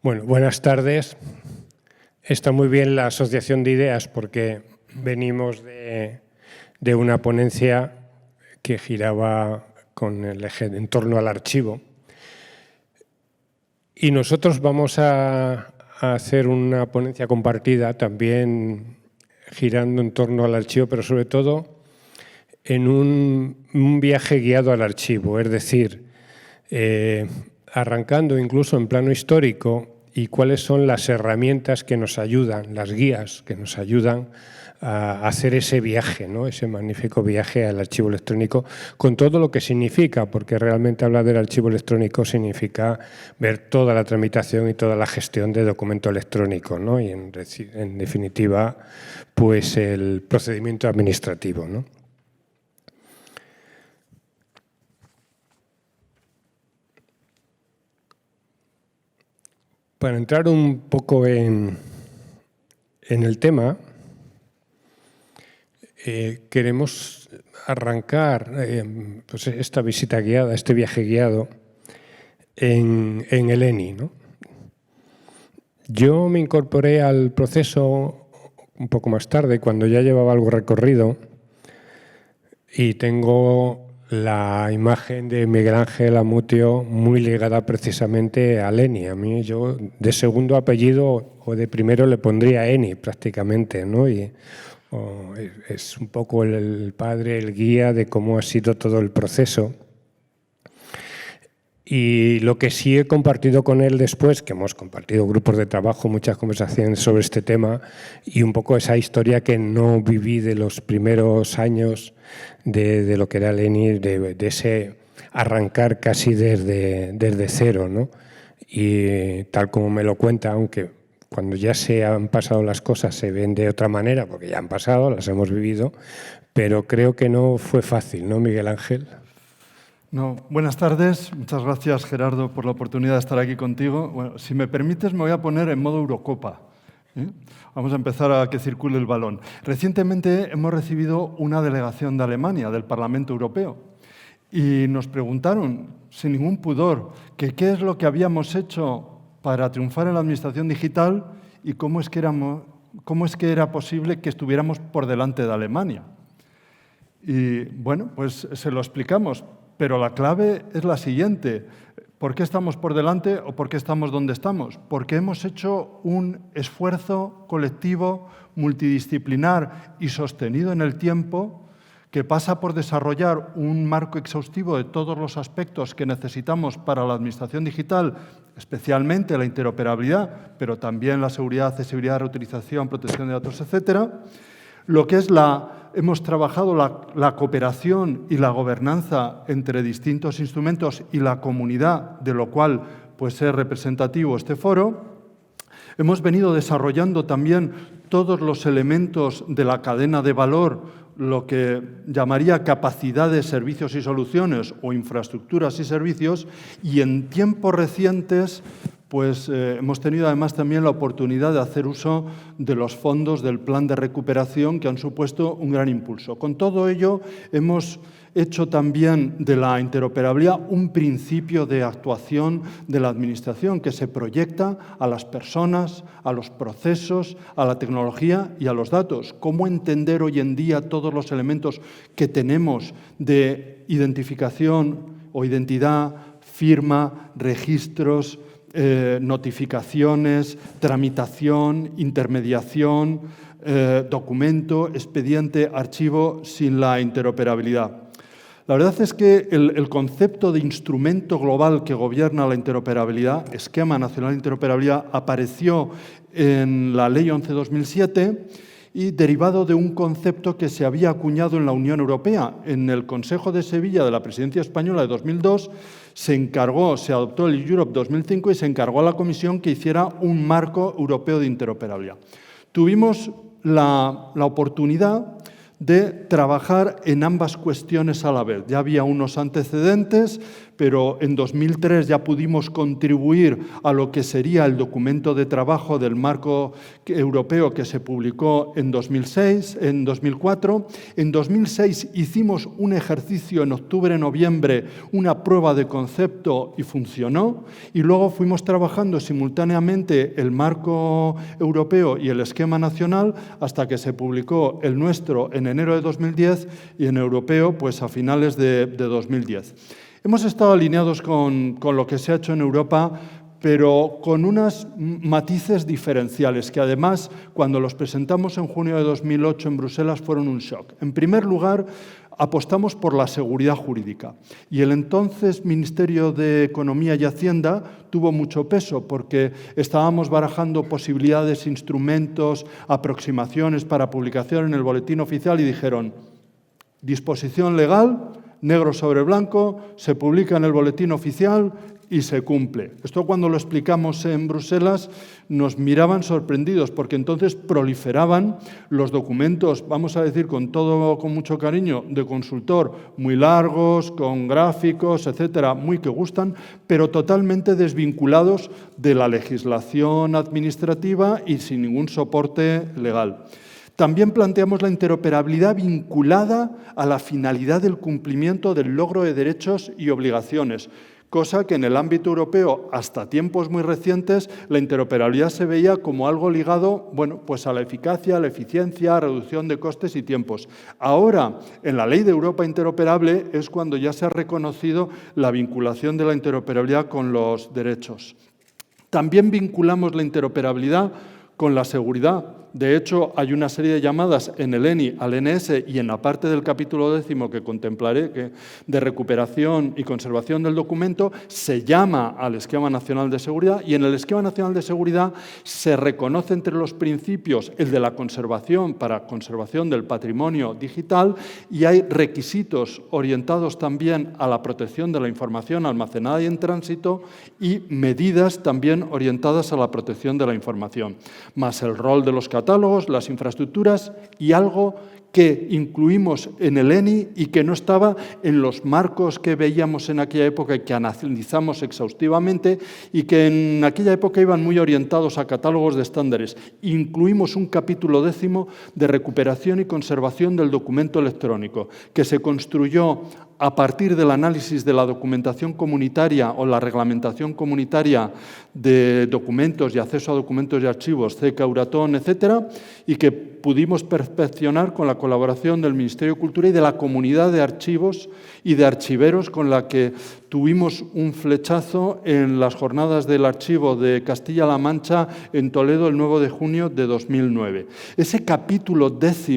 Bueno, buenas tardes. Está muy bien la asociación de ideas porque venimos de una ponencia que giraba con el eje en torno al archivo. Y nosotros vamos a hacer una ponencia compartida también girando en torno al archivo, pero sobre todo en un viaje guiado al archivo, es decir, arrancando incluso en plano histórico y cuáles son las herramientas que nos ayudan, las guías que nos ayudan a hacer ese viaje, ¿no? Ese magnífico viaje al archivo electrónico, con todo lo que significa, porque realmente hablar del archivo electrónico significa ver toda la tramitación y toda la gestión de documento electrónico, ¿no? Y en definitiva, pues el procedimiento administrativo, ¿no? Para entrar un poco en el tema, queremos arrancar pues esta visita guiada, este viaje guiado en el ENI, ¿no? Yo me incorporé al proceso un poco más tarde, cuando ya llevaba algo recorrido, y tengo la imagen de Miguel Ángel Amutio muy ligada precisamente al ENI. A mí, yo de segundo apellido o de primero le pondría ENI prácticamente, ¿no? Y es un poco el padre, el guía de cómo ha sido todo el proceso. Y lo que sí he compartido con él después, que hemos compartido grupos de trabajo, muchas conversaciones sobre este tema, y un poco esa historia que no viví de los primeros años de lo que era el ENI, de ese arrancar casi desde cero, ¿no? Y tal como me lo cuenta, aunque cuando ya se han pasado las cosas se ven de otra manera, porque ya han pasado, las hemos vivido, pero creo que no fue fácil, ¿no, Miguel Ángel? No, buenas tardes. Muchas gracias, Gerardo, por la oportunidad de estar aquí contigo. Bueno, si me permites, me voy a poner en modo Eurocopa. Vamos a empezar a que circule el balón. Recientemente hemos recibido una delegación de Alemania, del Parlamento Europeo, y nos preguntaron, sin ningún pudor, que qué es lo que habíamos hecho para triunfar en la administración digital y cómo es que era posible que estuviéramos por delante de Alemania. Y bueno, pues se lo explicamos. Pero la clave es la siguiente. ¿Por qué estamos por delante o por qué estamos donde estamos? Porque hemos hecho un esfuerzo colectivo, multidisciplinar y sostenido en el tiempo que pasa por desarrollar un marco exhaustivo de todos los aspectos que necesitamos para la administración digital, especialmente la interoperabilidad, pero también la seguridad, accesibilidad, reutilización, protección de datos, etcétera. Lo que es hemos trabajado la cooperación y la gobernanza entre distintos instrumentos y la comunidad, de lo cual pues, es representativo este foro. Hemos venido desarrollando también todos los elementos de la cadena de valor, lo que llamaría capacidades, servicios y soluciones o infraestructuras y servicios, y en tiempos recientes pues hemos tenido además también la oportunidad de hacer uso de los fondos del plan de recuperación que han supuesto un gran impulso. Con todo ello, hemos hecho también de la interoperabilidad un principio de actuación de la Administración que se proyecta a las personas, a los procesos, a la tecnología y a los datos. ¿Cómo entender hoy en día todos los elementos que tenemos de identificación o identidad, firma, registros, notificaciones, tramitación, intermediación, documento, expediente, archivo, sin la interoperabilidad? La verdad es que el concepto de instrumento global que gobierna la interoperabilidad, Esquema Nacional de Interoperabilidad, apareció en la Ley 11/2007 y derivado de un concepto que se había acuñado en la Unión Europea. En el Consejo de Sevilla de la Presidencia Española de 2002 se adoptó el Europe 2005 y se encargó a la Comisión que hiciera un marco europeo de interoperabilidad. Tuvimos la oportunidad de trabajar en ambas cuestiones a la vez. Ya había unos antecedentes, pero en 2003 ya pudimos contribuir a lo que sería el documento de trabajo del marco europeo que se publicó en 2004. En 2006 hicimos un ejercicio en octubre-noviembre, una prueba de concepto y funcionó, y luego fuimos trabajando simultáneamente el marco europeo y el esquema nacional hasta que se publicó el nuestro en enero de 2010 y en europeo pues a finales de 2010. Hemos estado alineados con lo que se ha hecho en Europa, pero con unos matices diferenciales que además, cuando los presentamos en junio de 2008 en Bruselas, fueron un shock. En primer lugar, apostamos por la seguridad jurídica. Y el entonces Ministerio de Economía y Hacienda tuvo mucho peso porque estábamos barajando posibilidades, instrumentos, aproximaciones para publicación en el boletín oficial y dijeron: disposición legal, negro sobre blanco, se publica en el boletín oficial y se cumple. Esto cuando lo explicamos en Bruselas nos miraban sorprendidos porque entonces proliferaban los documentos, vamos a decir con mucho cariño, de consultor, muy largos, con gráficos, etcétera, muy que gustan, pero totalmente desvinculados de la legislación administrativa y sin ningún soporte legal. También planteamos la interoperabilidad vinculada a la finalidad del cumplimiento del logro de derechos y obligaciones, cosa que en el ámbito europeo, hasta tiempos muy recientes, la interoperabilidad se veía como algo ligado, bueno, pues a la eficacia, a la eficiencia, a reducción de costes y tiempos. Ahora, en la Ley de Europa Interoperable es cuando ya se ha reconocido la vinculación de la interoperabilidad con los derechos. También vinculamos la interoperabilidad con la seguridad. De hecho, hay una serie de llamadas en el ENI al NS y en la parte del capítulo 10 que contemplaré de recuperación y conservación del documento, se llama al Esquema Nacional de Seguridad y en el Esquema Nacional de Seguridad se reconoce entre los principios el de la conservación para conservación del patrimonio digital y hay requisitos orientados también a la protección de la información almacenada y en tránsito y medidas también orientadas a la protección de la información, más el rol de los catálogos, las infraestructuras y algo que incluimos en el ENI y que no estaba en los marcos que veíamos en aquella época y que analizamos exhaustivamente y que en aquella época iban muy orientados a catálogos de estándares. Incluimos un capítulo 10 de recuperación y conservación del documento electrónico, que se construyó a partir del análisis de la documentación comunitaria o la reglamentación comunitaria de documentos y acceso a documentos y archivos, CECA, Euratom, etcétera, y que pudimos perfeccionar con la colaboración del Ministerio de Cultura y de la comunidad de archivos y de archiveros con la que tuvimos un flechazo en las jornadas del archivo de Castilla-La Mancha en Toledo el 9 de junio de 2009. Ese capítulo 10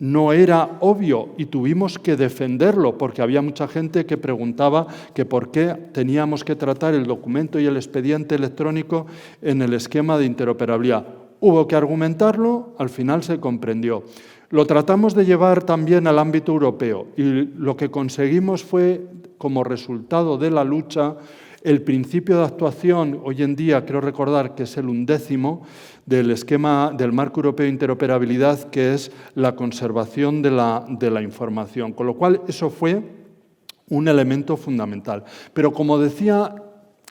no era obvio y tuvimos que defenderlo porque había mucha gente que preguntaba que por qué teníamos que tratar el documento y el expediente electrónico en el esquema de interoperabilidad. Hubo que argumentarlo, al final se comprendió. Lo tratamos de llevar también al ámbito europeo y lo que conseguimos fue, como resultado de la lucha, el principio de actuación, hoy en día creo recordar que es el 11º, del esquema del marco europeo de interoperabilidad, que es la conservación de la información. Con lo cual, eso fue un elemento fundamental. Pero como decía,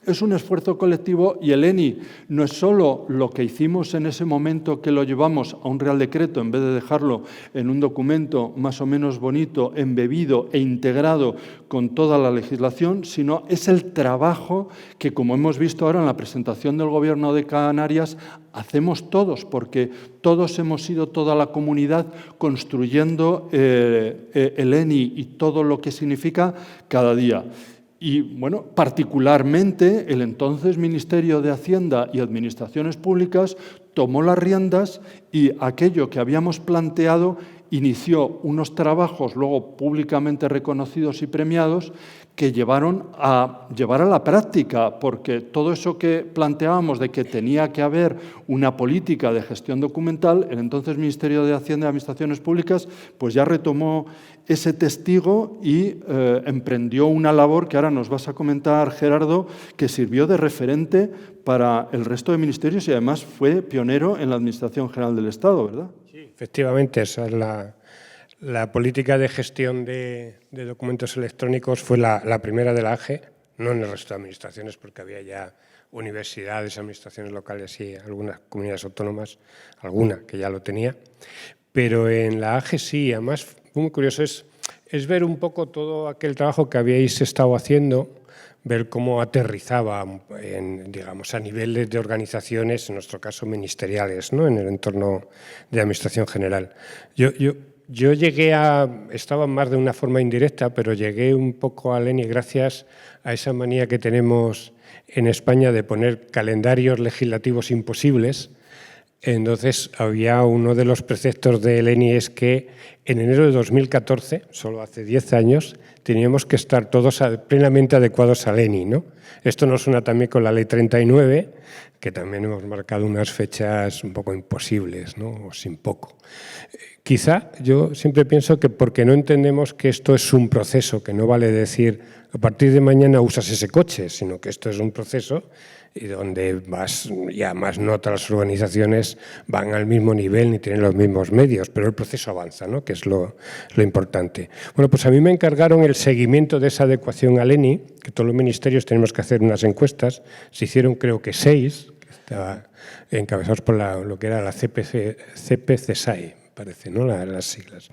es un esfuerzo colectivo y el ENI no es solo lo que hicimos en ese momento que lo llevamos a un Real Decreto en vez de dejarlo en un documento más o menos bonito, embebido e integrado con toda la legislación, sino es el trabajo que, como hemos visto ahora en la presentación del Gobierno de Canarias, hacemos todos, porque todos hemos sido toda la comunidad construyendo el ENI y todo lo que significa cada día. Y, bueno, particularmente el entonces Ministerio de Hacienda y Administraciones Públicas tomó las riendas y aquello que habíamos planteado inició unos trabajos luego públicamente reconocidos y premiados que llevaron a llevar a la práctica, porque todo eso que planteábamos de que tenía que haber una política de gestión documental, el entonces Ministerio de Hacienda y Administraciones Públicas pues ya retomó ese testigo y emprendió una labor que ahora nos vas a comentar, Gerardo, que sirvió de referente para el resto de ministerios y además fue pionero en la Administración General del Estado, ¿verdad? Sí, efectivamente, esa es La política de gestión de documentos electrónicos fue la primera de la AGE, no en el resto de administraciones, porque había ya universidades, administraciones locales y algunas comunidades autónomas, alguna que ya lo tenía, pero en la AGE sí. Además, muy curioso es ver un poco todo aquel trabajo que habíais estado haciendo, ver cómo aterrizaba digamos, a niveles de organizaciones, en nuestro caso ministeriales, ¿no? En el entorno de administración general. Yo estaba más de una forma indirecta, pero llegué un poco al ENI gracias a esa manía que tenemos en España de poner calendarios legislativos imposibles. Entonces, había uno de los preceptos del ENI es que en enero de 2014, solo hace 10 años, teníamos que estar todos plenamente adecuados al ENI, ¿no? Esto nos suena también con la Ley 39, que también hemos marcado unas fechas un poco imposibles, ¿no? O sin poco. Quizá yo siempre pienso que porque no entendemos que esto es un proceso, que no vale decir a partir de mañana usas ese coche, sino que esto es un proceso y donde ya más no todas las organizaciones van al mismo nivel ni tienen los mismos medios, pero el proceso avanza, ¿no? Que es lo importante. Bueno, pues a mí me encargaron el seguimiento de esa adecuación al ENI, que todos los ministerios tenemos que hacer unas encuestas. Se hicieron creo que 6, que estaban encabezados por lo que era la CPCSAI, parece, ¿no? Las siglas.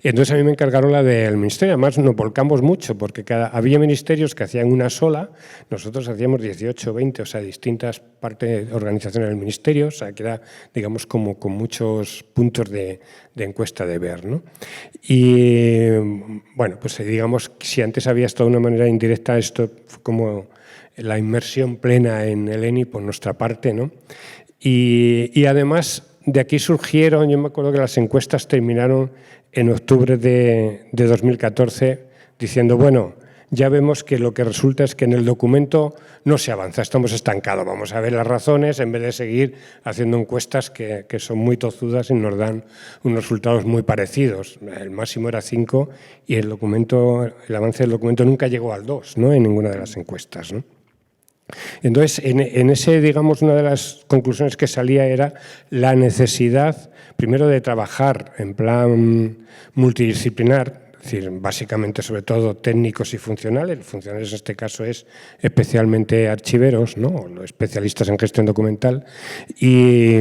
Y entonces a mí me encargaron la del ministerio. Además nos volcamos mucho porque había ministerios que hacían una sola, nosotros hacíamos 18 o 20, o sea, distintas partes de organizaciones del ministerio, o sea, que era, digamos, como con muchos puntos de encuesta de ver, ¿no? Y, bueno, pues digamos, si antes había estado de una manera indirecta, esto fue como la inmersión plena en el ENI por nuestra parte, ¿no? Y además, de aquí surgieron, yo me acuerdo que las encuestas terminaron en octubre de 2014 diciendo, bueno, ya vemos que lo que resulta es que en el documento no se avanza, estamos estancados, vamos a ver las razones en vez de seguir haciendo encuestas que son muy tozudas y nos dan unos resultados muy parecidos. El máximo era 5 y el avance del documento nunca llegó al 2, ¿no? En ninguna de las encuestas, ¿no? Entonces, en ese, digamos, una de las conclusiones que salía era la necesidad, primero, de trabajar en plan multidisciplinar, es decir, básicamente, sobre todo, técnicos y funcionales. Funcionales, en este caso, es especialmente archiveros, ¿no? O los especialistas en gestión documental, y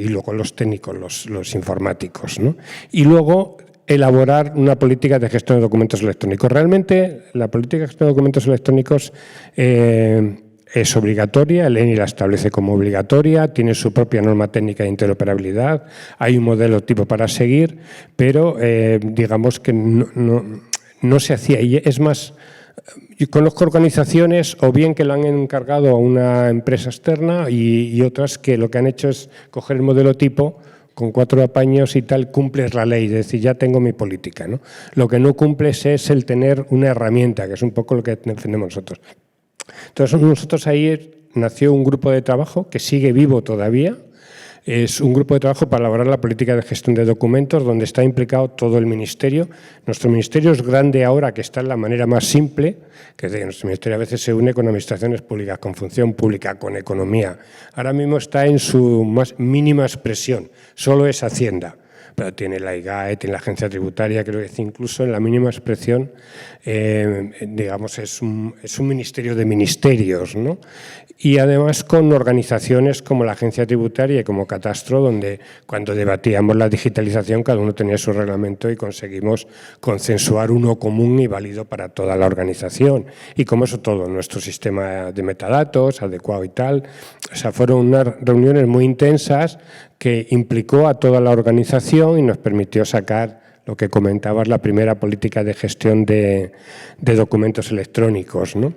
luego los técnicos, los informáticos, ¿no? Y luego elaborar una política de gestión de documentos electrónicos. Realmente, la política de gestión de documentos electrónicos es obligatoria, el ENI la establece como obligatoria, tiene su propia norma técnica de interoperabilidad, hay un modelo tipo para seguir, pero digamos que no se hacía. Y es más, yo conozco organizaciones o bien que lo han encargado a una empresa externa y otras que lo que han hecho es coger el modelo tipo, con 4 apaños y tal, cumples la ley, es decir, ya tengo mi política, ¿no? Lo que no cumples es el tener una herramienta, que es un poco lo que defendemos nosotros. Entonces, nosotros ahí nació un grupo de trabajo que sigue vivo todavía. Es un grupo de trabajo para elaborar la política de gestión de documentos, donde está implicado todo el ministerio. Nuestro ministerio es grande ahora, que está en la manera más simple, que nuestro ministerio a veces se une con administraciones públicas, con función pública, con economía. Ahora mismo está en su más mínima expresión, solo es Hacienda. Pero tiene la IGAE, tiene la agencia tributaria, creo que incluso en la mínima expresión, digamos, es un ministerio de ministerios, ¿no? Y además con organizaciones como la agencia tributaria y como Catastro, donde cuando debatíamos la digitalización cada uno tenía su reglamento y conseguimos consensuar uno común y válido para toda la organización. Y como eso todo, nuestro sistema de metadatos adecuado y tal. O sea, fueron unas reuniones muy intensas que implicó a toda la organización y nos permitió sacar lo que comentabas, la primera política de gestión de documentos electrónicos, ¿no?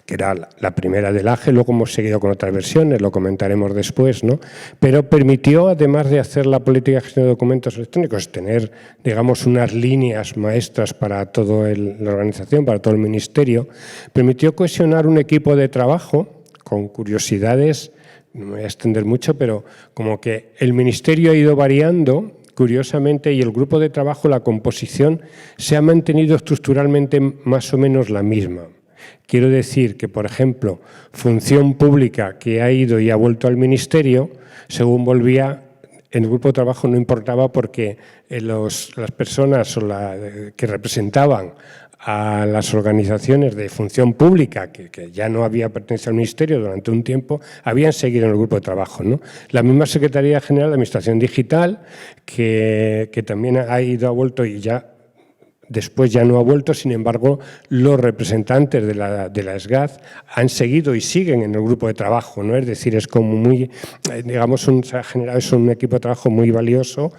Que era la primera del AGE, luego hemos seguido con otras versiones, lo comentaremos después, ¿no? Pero permitió, además de hacer la política de gestión de documentos electrónicos, tener, digamos, unas líneas maestras para toda la organización, para todo el ministerio, permitió cohesionar un equipo de trabajo con curiosidades. No me voy a extender mucho, pero como que el ministerio ha ido variando, curiosamente, y el grupo de trabajo, la composición, se ha mantenido estructuralmente más o menos la misma. Quiero decir que, por ejemplo, función pública que ha ido y ha vuelto al ministerio, según volvía, en el grupo de trabajo no importaba porque las personas que representaban a las organizaciones de función pública, que ya no había pertenecido al Ministerio durante un tiempo, habían seguido en el grupo de trabajo, ¿no? La misma Secretaría General de Administración Digital, que también ha vuelto y ya después ya no ha vuelto, sin embargo, los representantes de la SGAD han seguido y siguen en el grupo de trabajo, ¿no? Es decir, es como muy, digamos, se ha generado, es un equipo de trabajo muy valioso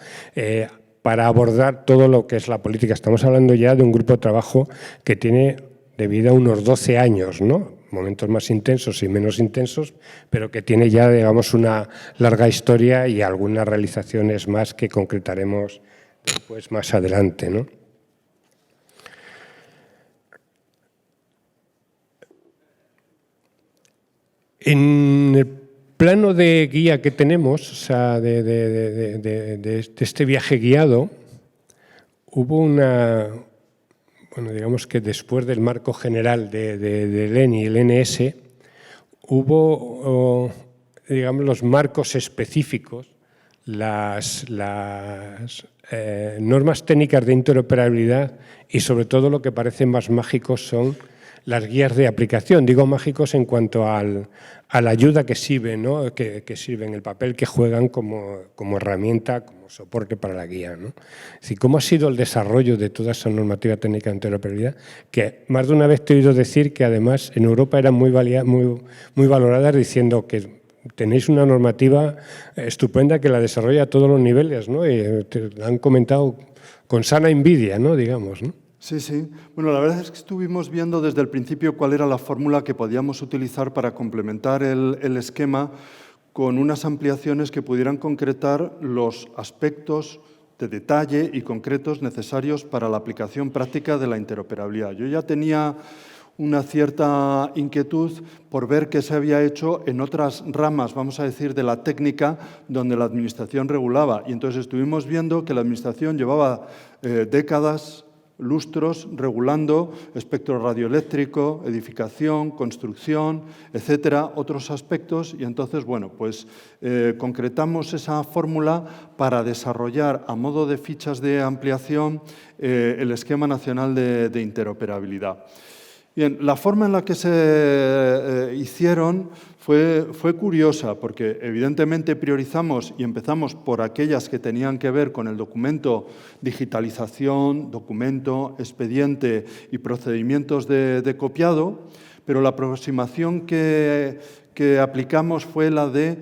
para abordar todo lo que es la política. Estamos hablando ya de un grupo de trabajo que tiene de vida unos 12 años, ¿no? Momentos más intensos y menos intensos, pero que tiene ya, digamos, una larga historia y algunas realizaciones más que concretaremos después más adelante, ¿no? En el plano de guía que tenemos, o sea, de este viaje guiado, hubo bueno, digamos que después del marco general del ENI y el NS, hubo, digamos, los marcos específicos, las normas técnicas de interoperabilidad y sobre todo lo que parece más mágicos son las guías de aplicación. Digo mágicos en cuanto a la ayuda que sirven, ¿no? que sirven, el papel que juegan como herramienta, como soporte para la guía, ¿no? Es decir, ¿cómo ha sido el desarrollo de toda esa normativa técnica de interoperabilidad? Que más de una vez te he oído decir que además en Europa eran muy valoradas, diciendo que tenéis una normativa estupenda que la desarrolla a todos los niveles, ¿no? Y te han comentado con sana envidia, ¿no? Digamos, ¿no? Sí, sí. Bueno, la verdad es que estuvimos viendo desde el principio cuál era la fórmula que podíamos utilizar para complementar el esquema con unas ampliaciones que pudieran concretar los aspectos de detalle y concretos necesarios para la aplicación práctica de la interoperabilidad. Yo ya tenía una cierta inquietud por ver qué se había hecho en otras ramas, vamos a decir, de la técnica donde la Administración regulaba. Y entonces estuvimos viendo que la Administración llevaba décadas, lustros, regulando espectro radioeléctrico, edificación, construcción, etcétera, otros aspectos. Y entonces, bueno, pues concretamos esa fórmula para desarrollar a modo de fichas de ampliación el Esquema Nacional de Interoperabilidad. Bien, la forma en la que se hicieron fue curiosa, porque evidentemente priorizamos y empezamos por aquellas que tenían que ver con el documento, digitalización, documento, expediente y procedimientos de copiado, pero la aproximación que aplicamos fue la de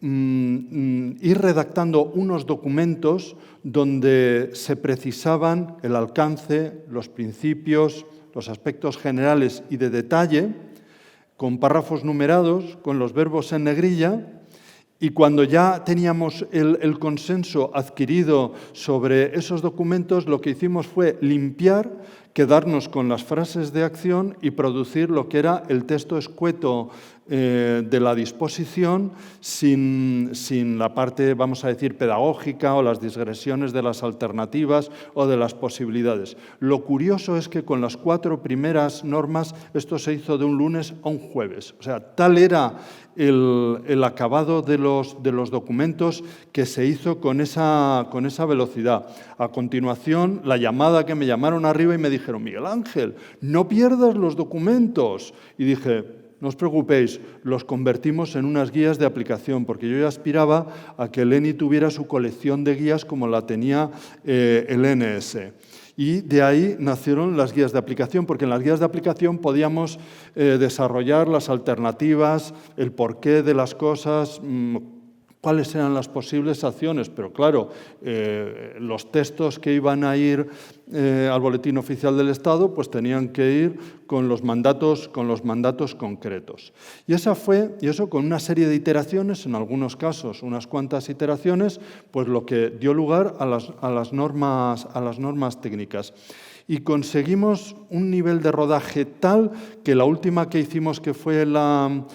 ir redactando unos documentos donde se precisaban el alcance, los principios, los aspectos generales y de detalle, con párrafos numerados, con los verbos en negrilla, y cuando ya teníamos el consenso adquirido sobre esos documentos, lo que hicimos fue limpiar, quedarnos con las frases de acción y producir lo que era el texto escueto de la disposición sin la parte, vamos a decir, pedagógica o las digresiones de las alternativas o de las posibilidades. Lo curioso es que con las 4 primeras normas esto se hizo de un lunes a un jueves. O sea, tal era el acabado de los documentos que se hizo con esa velocidad. A continuación, la llamada que me llamaron arriba y me dijeron: Miguel Ángel, no pierdas los documentos. Y dije: no os preocupéis, los convertimos en unas guías de aplicación, porque yo ya aspiraba a que el ENI tuviera su colección de guías como la tenía el NS. Y de ahí nacieron las guías de aplicación, porque en las guías de aplicación podíamos desarrollar las alternativas, el porqué de las cosas, cuáles eran las posibles acciones, pero claro, los textos que iban a ir al Boletín Oficial del Estado pues tenían que ir con los mandatos concretos. Y eso con una serie de iteraciones, en algunos casos unas cuantas iteraciones, pues lo que dio lugar a las normas técnicas. y conseguimos un nivel de rodaje tal que la última que hicimos, que fue la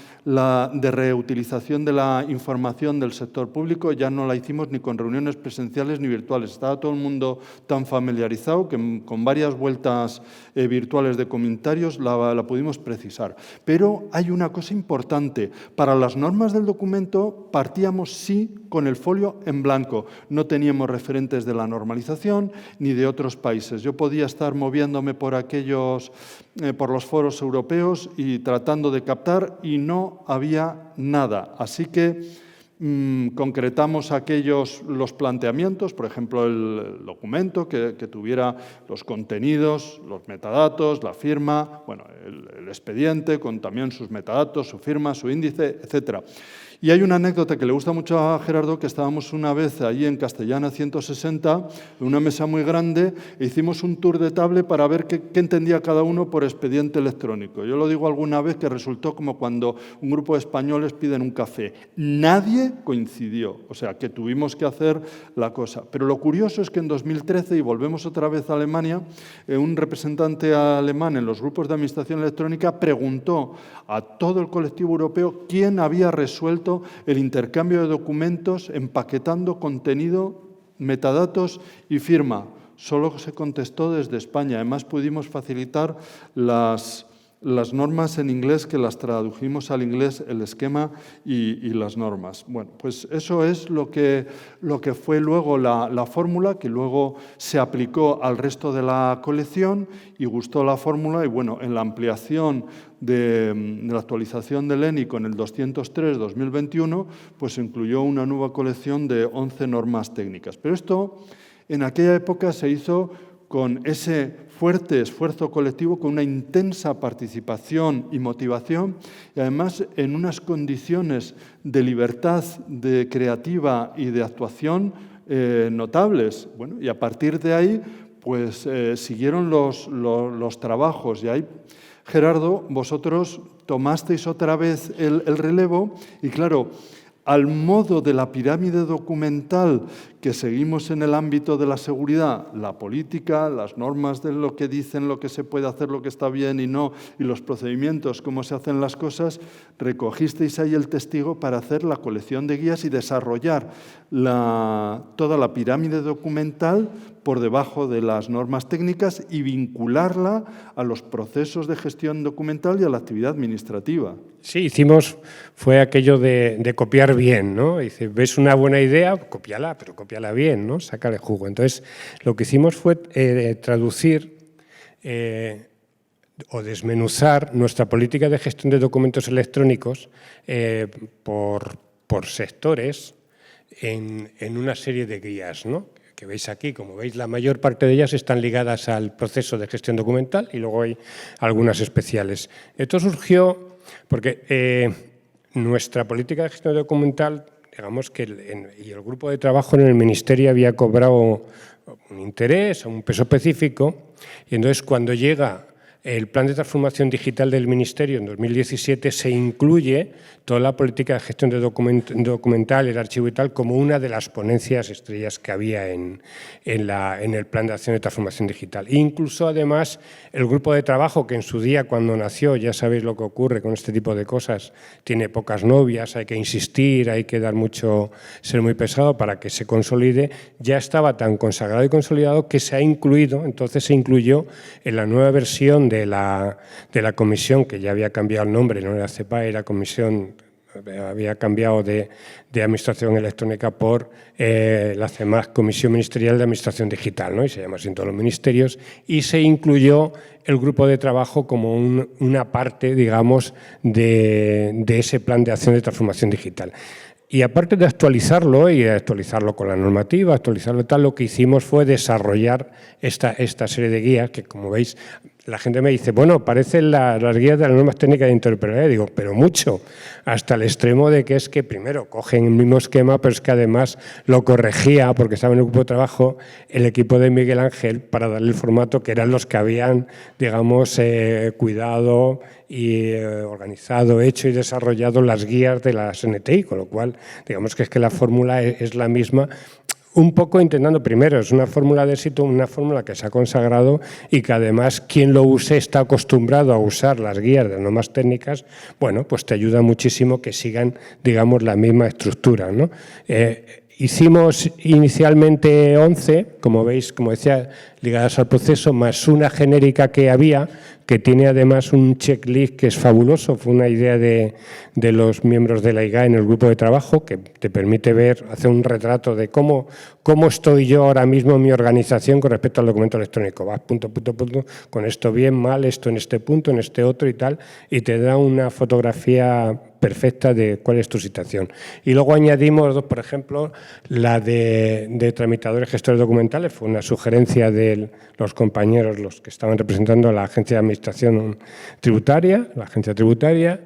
de reutilización de la información del sector público, ya no la hicimos ni con reuniones presenciales ni virtuales. Estaba todo el mundo tan familiarizado que con varias vueltas virtuales de comentarios la pudimos precisar. Pero hay una cosa importante. Para las normas del documento partíamos sí con el folio en blanco. No teníamos referentes de la normalización ni de otros países. Yo podía estar moviéndome por por los foros europeos y tratando de captar, y no había nada. Así que concretamos los planteamientos, por ejemplo, el documento que tuviera los contenidos, los metadatos, la firma, bueno, el expediente con también sus metadatos, su firma, su índice, etcétera. Y hay una anécdota que le gusta mucho a Gerardo, que estábamos una vez allí en Castellana 160, en una mesa muy grande, e hicimos un tour de tablet para ver qué entendía cada uno por expediente electrónico. Yo lo digo alguna vez que resultó como cuando un grupo de españoles piden un café. Nadie coincidió, o sea, que tuvimos que hacer la cosa. Pero lo curioso es que en 2013, y volvemos otra vez a Alemania, un representante alemán en los grupos de administración electrónica preguntó a todo el colectivo europeo quién había resuelto el intercambio de documentos empaquetando contenido, metadatos y firma. Solo se contestó desde España. Además, pudimos facilitar las normas en inglés, que las tradujimos al inglés, el esquema y las normas. Bueno, pues eso es lo que fue luego la fórmula, que luego se aplicó al resto de la colección y gustó la fórmula. Y bueno, en la ampliación de la actualización del ENI con el 203-2021, pues se incluyó una nueva colección de 11 normas técnicas. Pero esto en aquella época se hizo con ese fuerte esfuerzo colectivo, con una intensa participación y motivación, y además en unas condiciones de libertad creativa y de actuación notables. Bueno, y a partir de ahí, pues siguieron los trabajos, y ahí, Gerardo, vosotros tomasteis otra vez el relevo, y claro, al modo de la pirámide documental que seguimos en el ámbito de la seguridad, la política, las normas de lo que dicen, lo que se puede hacer, lo que está bien y no, y los procedimientos, cómo se hacen las cosas, recogisteis ahí el testigo para hacer la colección de guías y desarrollar toda la pirámide documental por debajo de las normas técnicas y vincularla a los procesos de gestión documental y a la actividad administrativa. Sí, fue aquello de copiar bien, ¿no? Dice, ves una buena idea, cópiala, pero cópiala bien, ¿no? Sácale jugo. Entonces, lo que hicimos fue traducir o desmenuzar nuestra política de gestión de documentos electrónicos por sectores en una serie de guías, ¿no? Que veis aquí. Como veis, la mayor parte de ellas están ligadas al proceso de gestión documental y luego hay algunas especiales. Esto surgió porque nuestra política de gestión documental, digamos que y el grupo de trabajo en el Ministerio había cobrado un interés, un peso específico, y entonces cuando llega el Plan de Transformación Digital del Ministerio en 2017 se incluye toda la política de gestión de documental, el archivo y tal, como una de las ponencias estrellas que había en el Plan de Acción de Transformación Digital. E incluso, además, el grupo de trabajo, que en su día, cuando nació, ya sabéis lo que ocurre con este tipo de cosas, tiene pocas novias, hay que insistir, hay que ser muy pesado para que se consolide, ya estaba tan consagrado y consolidado que se ha incluido, entonces se incluyó en la nueva versión de la comisión, que ya había cambiado el nombre, no era CEPA, era comisión, había cambiado de Administración Electrónica por la CEMAG, Comisión Ministerial de Administración Digital, ¿no? Y se llama así en todos los ministerios, y se incluyó el grupo de trabajo como una parte, digamos, de ese plan de acción de transformación digital. Y aparte de actualizarlo y actualizarlo con la normativa, actualizarlo tal, lo que hicimos fue desarrollar esta serie de guías que, como veis, la gente me dice, bueno, parecen las guías de las normas técnicas de interoperabilidad. Digo, pero mucho, hasta el extremo de que es que primero cogen el mismo esquema, pero es que además lo corregía, porque estaba en el grupo de trabajo, el equipo de Miguel Ángel para darle el formato que eran los que habían, digamos, cuidado y organizado, hecho y desarrollado las guías de las NTI, con lo cual, digamos que es que la fórmula es la misma, un poco intentando, primero, es una fórmula de éxito, una fórmula que se ha consagrado y que además quien lo use está acostumbrado a usar las guías de normas técnicas, bueno, pues te ayuda muchísimo que sigan, digamos, la misma estructura, ¿no? Hicimos inicialmente 11, como veis, como decía, ligadas al proceso, más una genérica que había, que tiene además un checklist que es fabuloso. Fue una idea de los miembros de la IGA en el grupo de trabajo, que te permite ver, hacer un retrato de cómo estoy yo ahora mismo en mi organización con respecto al documento electrónico. Vas punto, con esto bien, mal, esto en este punto, en este otro y tal, y te da una fotografía perfecta de cuál es tu situación. Y luego añadimos dos, por ejemplo, la de tramitadores gestores documentales. Fue una sugerencia de los compañeros, los que estaban representando a la Agencia de Administración Tributaria, la Agencia Tributaria,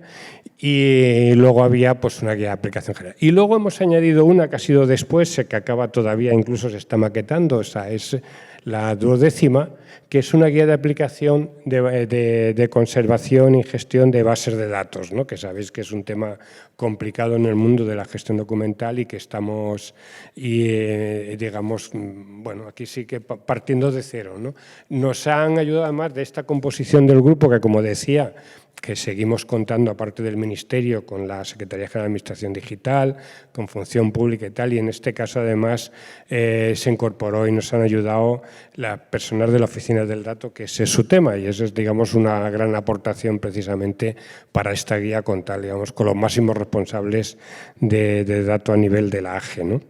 y luego había pues una guía de aplicación general. Y luego hemos añadido una que ha sido después, que acaba todavía, incluso se está maquetando, esa es la 12ª, que es una guía de aplicación de conservación y gestión de bases de datos, ¿no? Que sabéis que es un tema complicado en el mundo de la gestión documental y que estamos, digamos, bueno, aquí sí que partiendo de cero, ¿no? Nos han ayudado además de esta composición del grupo que, como decía, que seguimos contando, aparte del Ministerio, con la Secretaría General de Administración Digital, con Función Pública y tal, y en este caso, además, se incorporó y nos han ayudado las personas de la Oficina del Dato, que ese es su tema, y eso es, digamos, una gran aportación precisamente para esta guía con tal, digamos, con los máximos responsables de dato a nivel de la AGE, ¿no?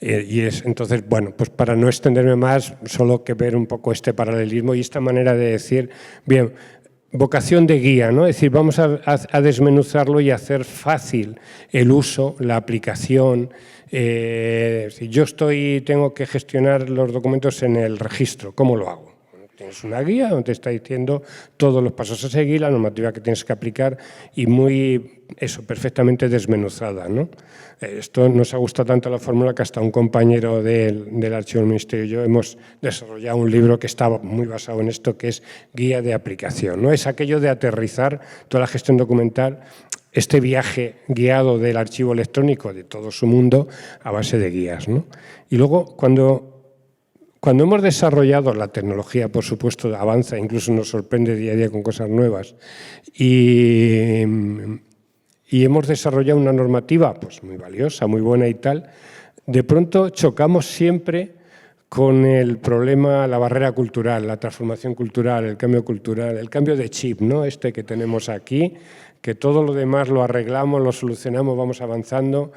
Entonces, bueno, pues para no extenderme más, solo que ver un poco este paralelismo y esta manera de decir, bien, vocación de guía, ¿no? Es decir, vamos a desmenuzarlo y hacer fácil el uso, la aplicación. Si yo tengo que gestionar los documentos en el registro, ¿cómo lo hago? Tienes una guía donde te está diciendo todos los pasos a seguir, la normativa que tienes que aplicar y perfectamente desmenuzada, ¿no? Esto nos ha gustado tanto la fórmula que hasta un compañero del Archivo del Ministerio y yo hemos desarrollado un libro que está muy basado en esto, que es Guía de Aplicación, ¿no? Es aquello de aterrizar toda la gestión documental, este viaje guiado del archivo electrónico de todo su mundo a base de guías, ¿no? Y luego, cuando hemos desarrollado la tecnología, por supuesto, avanza, incluso nos sorprende día a día con cosas nuevas, y hemos desarrollado una normativa pues, muy valiosa, muy buena y tal, de pronto chocamos siempre con el problema, la barrera cultural, la transformación cultural, el cambio de chip, ¿no? Este que tenemos aquí, que todo lo demás lo arreglamos, lo solucionamos, vamos avanzando,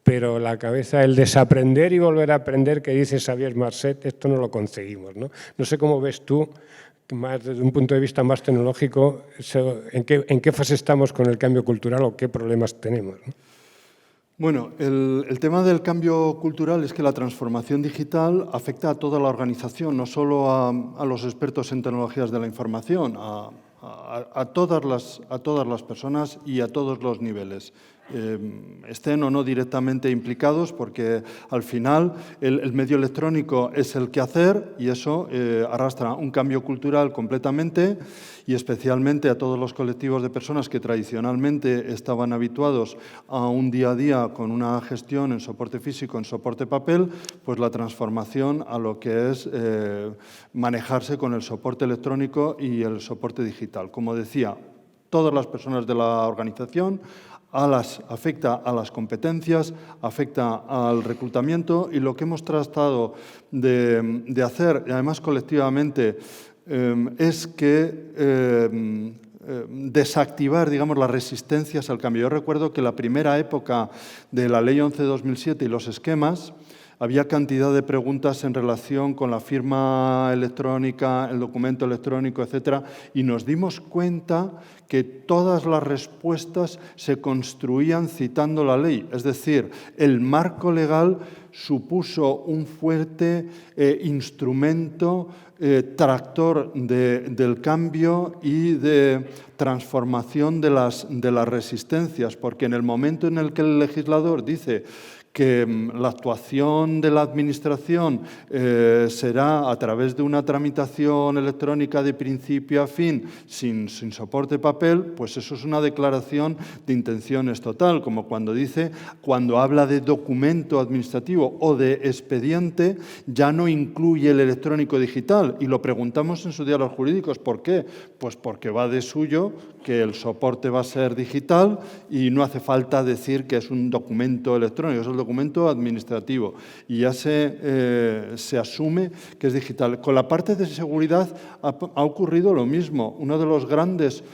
pero la cabeza, el desaprender y volver a aprender, que dice Xavier Marcet, esto no lo conseguimos, ¿no? No sé cómo ves tú, más desde un punto de vista más tecnológico, en qué fase estamos con el cambio cultural o qué problemas tenemos, ¿no? Bueno, el tema del cambio cultural es que la transformación digital afecta a toda la organización, no solo a los expertos en tecnologías de la información, a todas las personas y a todos los niveles. Estén o no directamente implicados, porque al final el medio electrónico es el quehacer y eso arrastra un cambio cultural completamente, y especialmente a todos los colectivos de personas que tradicionalmente estaban habituados a un día a día con una gestión en soporte físico, en soporte papel, pues la transformación a lo que es manejarse con el soporte electrónico y el soporte digital. Como decía, todas las personas de la organización, afecta a las competencias, afecta al reclutamiento, y lo que hemos tratado de hacer, y además colectivamente, es que desactivar, digamos, las resistencias al cambio. Yo recuerdo que la primera época de la Ley 11/2007 y los esquemas, había cantidad de preguntas en relación con la firma electrónica, el documento electrónico, etcétera, y nos dimos cuenta que todas las respuestas se construían citando la ley. Es decir, el marco legal supuso un fuerte instrumento tractor del cambio y de transformación de las resistencias, porque en el momento en el que el legislador dice que la actuación de la Administración será a través de una tramitación electrónica de principio a fin, sin soporte papel, pues eso es una declaración de intenciones total, como cuando dice, cuando habla de documento administrativo o de expediente, ya no incluye el electrónico digital. Y lo preguntamos en su día a los jurídicos. ¿Por qué? Pues porque va de suyo que el soporte va a ser digital y no hace falta decir que es un documento electrónico, es el documento administrativo y ya se asume que es digital. Con la parte de seguridad ha ocurrido lo mismo. Uno de los grandes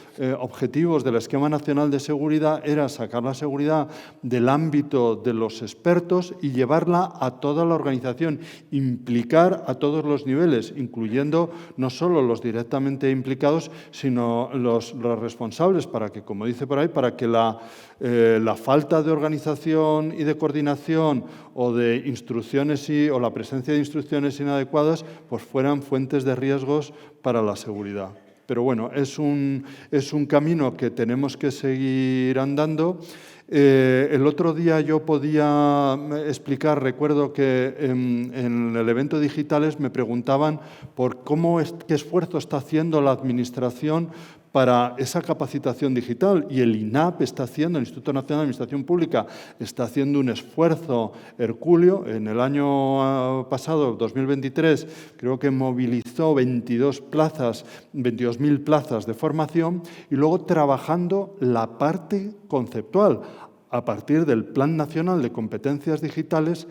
objetivos del Esquema Nacional de Seguridad era sacar la seguridad del ámbito de los expertos y llevarla a toda la organización, implicar a todos los niveles, incluyendo no solo los directamente implicados, sino los responsables, para que, como dice por ahí, para que la falta de organización y de coordinación o de instrucciones o la presencia de instrucciones inadecuadas pues fueran fuentes de riesgos para la seguridad. Pero bueno, es un camino que tenemos que seguir andando. El otro día yo podía explicar, recuerdo que en el evento de Digitales me preguntaban por qué esfuerzo está haciendo la Administración para esa capacitación digital, y el INAP está haciendo, el Instituto Nacional de Administración Pública, está haciendo un esfuerzo hercúleo. En el año pasado, 2023, creo que movilizó 22.000 plazas de formación y luego trabajando la parte conceptual a partir del Plan Nacional de Competencias Digitales.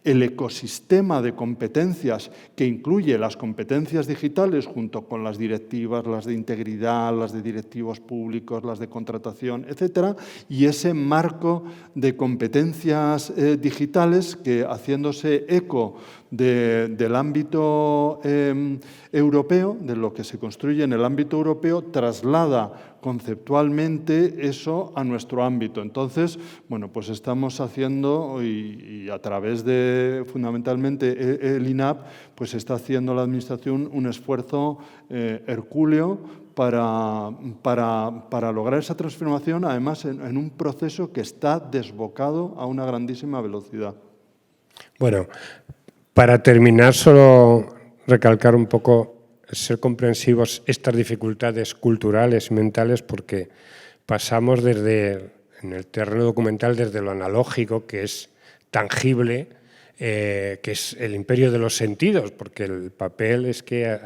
El ecosistema de competencias que incluye las competencias digitales junto con las directivas, las de integridad, las de directivos públicos, las de contratación, etcétera, y ese marco de competencias digitales que, haciéndose eco del ámbito europeo, de lo que se construye en el ámbito europeo, traslada conceptualmente eso a nuestro ámbito. Entonces, bueno, pues estamos haciendo, y a través de, fundamentalmente, el INAP, pues está haciendo la Administración un esfuerzo hercúleo para lograr esa transformación, además en un proceso que está desbocado a una grandísima velocidad. Bueno, para terminar, solo recalcar un poco, ser comprensivos estas dificultades culturales y mentales, porque pasamos en el terreno documental, desde lo analógico, que es tangible, que es el imperio de los sentidos, porque el papel es que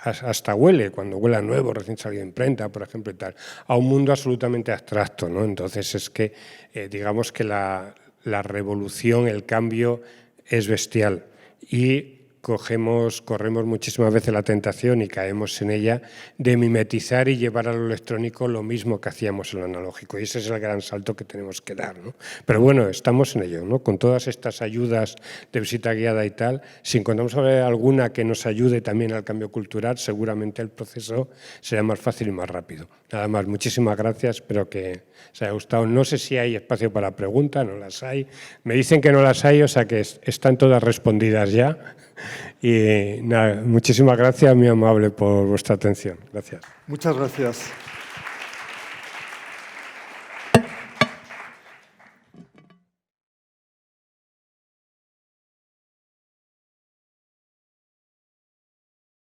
hasta huele, cuando huele a nuevo, recién salido de imprenta, por ejemplo, y tal, a un mundo absolutamente abstracto, ¿no? Entonces es que, digamos que la revolución, el cambio es bestial, y corremos muchísimas veces la tentación, y caemos en ella, de mimetizar y llevar a lo electrónico lo mismo que hacíamos en lo analógico, y ese es el gran salto que tenemos que dar, ¿no? Pero bueno, estamos en ello, ¿no? Con todas estas ayudas de visita guiada y tal, si encontramos alguna que nos ayude también al cambio cultural, seguramente el proceso será más fácil y más rápido. Nada más, muchísimas gracias, espero que os haya gustado. No sé si hay espacio para preguntas, no las hay. Me dicen que no las hay, o sea que están todas respondidas ya. Y nada, muchísimas gracias, muy amable por vuestra atención. Gracias. Muchas gracias.